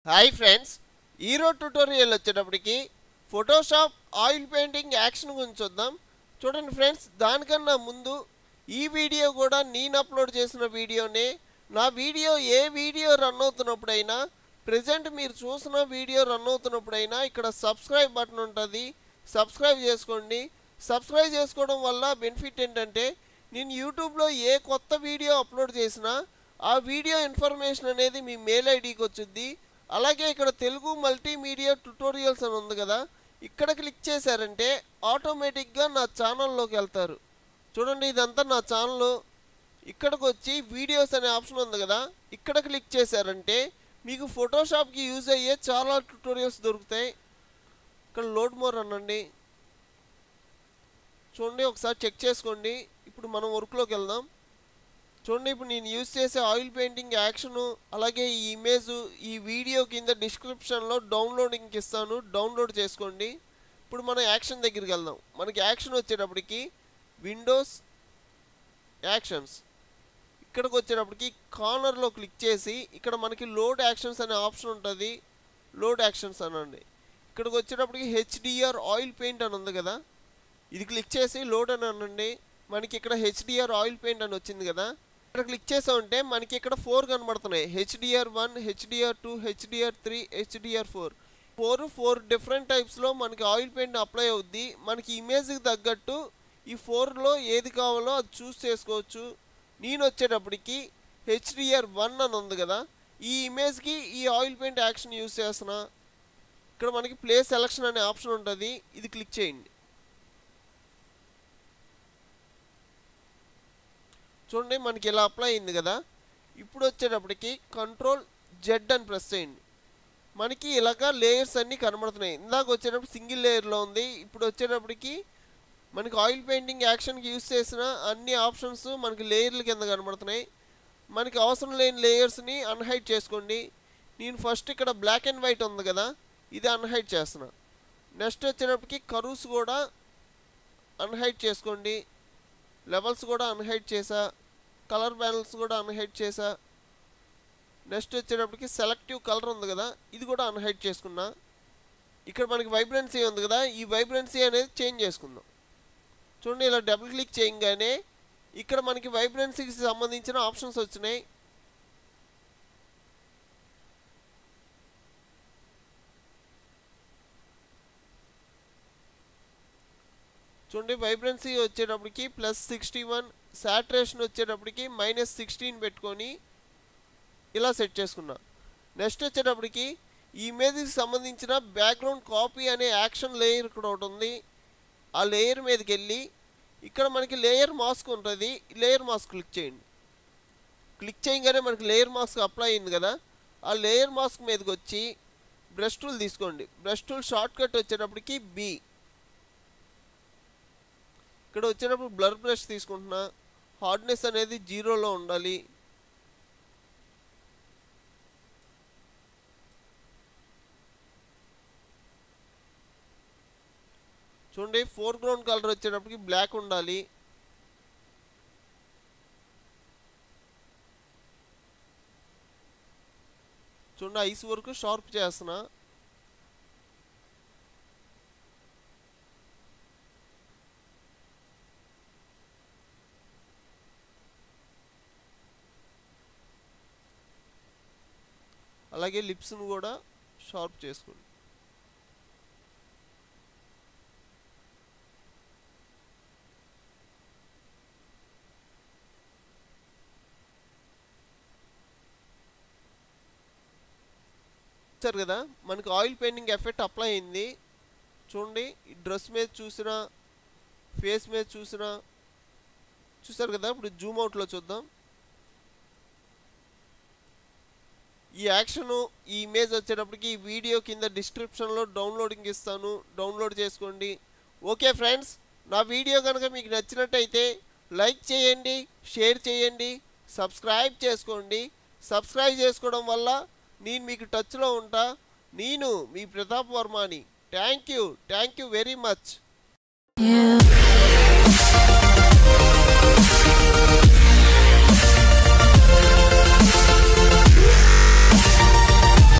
Hi friends, ఈరోజు tutorial వచ్చేటప్పటికి Photoshop oil painting action గురించి చూద్దాం. చూడండి ఫ్రెండ్స్, దానికన్నా ముందు ఈ వీడియో కూడా నేను అప్లోడ్ చేసిన వీడియోనే. నా వీడియో ఏ వీడియో రన్ అవుతున్నప్పుడైనా, ప్రజెంట్ మీరు చూసిన వీడియో రన్ అవుతున్నప్పుడైనా ఇక్కడ సబ్స్క్రైబ్ బటన్ ఉంటుంది, సబ్స్క్రైబ్ చేసుకోండి. సబ్స్క్రైబ్ చేసుకోవడం వల్ల బెనిఫిట్ ఏంటంటే, నేను యూట్యూబ్లో ఏ కొత్త వీడియో అప్లోడ్ చేసినా ఆ వీడియో ఇన్ఫర్మేషన్ అనేది మీ మెయిల్ ఐడికి వచ్చుద్ది. అలాగే ఇక్కడ తెలుగు మల్టీమీడియా ట్యుటోరియల్స్ అని ఉంది కదా, ఇక్కడ క్లిక్ చేశారంటే ఆటోమేటిక్గా నా ఛానల్లోకి వెళ్తారు. చూడండి, ఇదంతా నా ఛానల్. ఇక్కడికి వచ్చి వీడియోస్ అనే ఆప్షన్ ఉంది కదా, ఇక్కడ క్లిక్ చేశారంటే మీకు ఫోటోషాప్కి యూజ్ అయ్యే చాలా ట్యుటోరియల్స్ దొరుకుతాయి. ఇక్కడ లోడ్ మోర్ అనండి. చూడండి, ఒకసారి చెక్ చేసుకోండి. ఇప్పుడు మనం వర్క్లోకి వెళ్దాం. చూడండి, ఇప్పుడు నేను యూజ్ చేసే ఆయిల్ పెయింటింగ్ యాక్షను, అలాగే ఈ ఇమేజ్ ఈ వీడియో కింద డిస్క్రిప్షన్లో డౌన్లోడింగ్కి ఇస్తాను, డౌన్లోడ్ చేసుకోండి. ఇప్పుడు మనం యాక్షన్ దగ్గరికి వెళ్దాం. మనకి యాక్షన్ వచ్చేటప్పటికి విండోస్ యాక్షన్స్, ఇక్కడికి వచ్చేటప్పటికి కార్నర్లో క్లిక్ చేసి ఇక్కడ మనకి లోడ్ యాక్షన్స్ అనే ఆప్షన్ ఉంటుంది. లోడ్ యాక్షన్స్ అనండి. ఇక్కడికి వచ్చేటప్పటికి హెచ్డిఆర్ ఆయిల్ పెయింట్ అని ఉంది కదా, ఇది క్లిక్ చేసి లోడ్ అని అనండి. మనకి ఇక్కడ హెచ్డిఆర్ ఆయిల్ పెయింట్ అని వచ్చింది కదా, ఇక్కడ క్లిక్ చేసామంటే మనకి ఇక్కడ 4 కనబడుతున్నాయి. HDR1, HDR2, HDR3, HDR4. 4 different టైప్స్లో మనకి ఆయిల్ పెయింట్ అప్లై అవుద్ది. మనకి ఇమేజ్కి తగ్గట్టు ఈ 4లో ఏది కావాలో అది చూస్ చేసుకోవచ్చు. నేను వచ్చేటప్పటికి HDR1 అని ఉంది కదా, ఈ ఇమేజ్కి ఈ ఆయిల్ పెయింట్ యాక్షన్ యూజ్ చేస్తున్నా. ఇక్కడ మనకి ప్లే సెలక్షన్ అనే ఆప్షన్ ఉంటుంది, ఇది క్లిక్ చేయండి. చూడండి, మనకి ఇలా అప్లై అయింది కదా. ఇప్పుడు వచ్చేటప్పటికి Ctrl+Z అని ప్రెస్ చేయండి. మనకి ఇలాగా లేయర్స్ అన్నీ కనబడుతున్నాయి. ఇందాక వచ్చేటప్పుడు సింగిల్ లేయర్లో ఉంది, ఇప్పుడు వచ్చేటప్పటికి మనకి ఆయిల్ పెయింటింగ్ యాక్షన్కి యూజ్ చేసిన అన్ని ఆప్షన్స్ మనకి లేయర్ల కింద కనబడుతున్నాయి. మనకి అవసరం లేని లేయర్స్ని అన్హైడ్ చేసుకోండి. నేను ఫస్ట్ ఇక్కడ బ్లాక్ అండ్ వైట్ ఉంది కదా, ఇది అన్హైడ్ చేస్తున్నా. నెక్స్ట్ వచ్చేటప్పటికి కర్వ్స్ కూడా అన్హైడ్ చేసుకోండి. లెవెల్స్ కూడా అన్హైడ్ చేసా, కలర్ ప్యానల్స్ కూడా అన్హైడ్ చేసా. నెక్స్ట్ వచ్చేటప్పటికి సెలెక్టివ్ కలర్ ఉంది కదా, ఇది కూడా అన్హైడ్ చేసుకున్నా. ఇక్కడ మనకి వైబ్రెన్సీ ఉంది కదా, ఈ వైబ్రెన్సీ అనేది చేంజ్ చేసుకుందాం. చూడండి, ఇలా డబుల్ క్లిక్ చేయగానే ఇక్కడ మనకి వైబ్రెన్సీకి సంబంధించిన ఆప్షన్స్ వచ్చినాయి. చూడండి, వైబ్రెన్సీ వచ్చేటప్పటికి +61, సాచురేషన్ వచ్చేటప్పటికి -16 పెట్టుకొని ఇలా సెట్ చేసుకున్నా. నెక్స్ట్ వచ్చేటప్పటికి ఈ ఇమేజ్కి సంబంధించిన బ్యాక్గ్రౌండ్ కాపీ అనే యాక్షన్ లేయర్ ఇక్కడ ఒకటి ఉంది. ఆ లేయర్ మీదకి వెళ్ళి ఇక్కడ మనకి లేయర్ మాస్క్ ఉంటుంది, లేయర్ మాస్క్ క్లిక్ చేయండి. క్లిక్ చేయగానే మనకి లేయర్ మాస్క్ అప్లై అయింది కదా, ఆ లేయర్ మాస్క్ మీదకి వచ్చి బ్రష్ టూల్ తీసుకోండి. బ్రష్ టూల్ షార్ట్ కట్ వచ్చేటప్పటికి B. ఇక్కడ వచ్చేటప్పుడు బ్లర్ బ్రష్ తీసుకుంటున్నా. హార్డ్నెస్ అనేది 0లో ఉండాలి. చూడండి, ఫోర్గ్రౌండ్ కలర్ వచ్చేటప్పటికి బ్లాక్ ఉండాలి. చూడండి, ఐస్ వరకు షార్ప్ చేస్తున్నా. అలాగే లిప్స్ను కూడా షార్ప్ చేసుకోండి. సరే కదా, మనకి ఆయిల్ పెయింటింగ్ ఎఫెక్ట్ అప్లై అయింది. చూడండి, ఈ డ్రెస్ మీద చూసినా, ఫేస్ మీద చూసినా, చూసారు కదా. ఇప్పుడు జూమ్ అవుట్లో చూద్దాం. ఈ యాక్షను ఈ ఇమేజ్ వచ్చేటప్పటికి ఈ వీడియో కింద డిస్క్రిప్షన్లో డౌన్లోడింగ్ ఇస్తాను, డౌన్లోడ్ చేసుకోండి. ఓకే ఫ్రెండ్స్, నా వీడియో కనుక మీకు నచ్చినట్టయితే లైక్ చేయండి, షేర్ చేయండి, సబ్స్క్రైబ్ చేసుకోండి. సబ్స్క్రైబ్ చేసుకోవడం వల్ల నేను మీకు టచ్లో ఉంటా. నేను మీ ప్రతాప్ వర్మని. Thank you very much.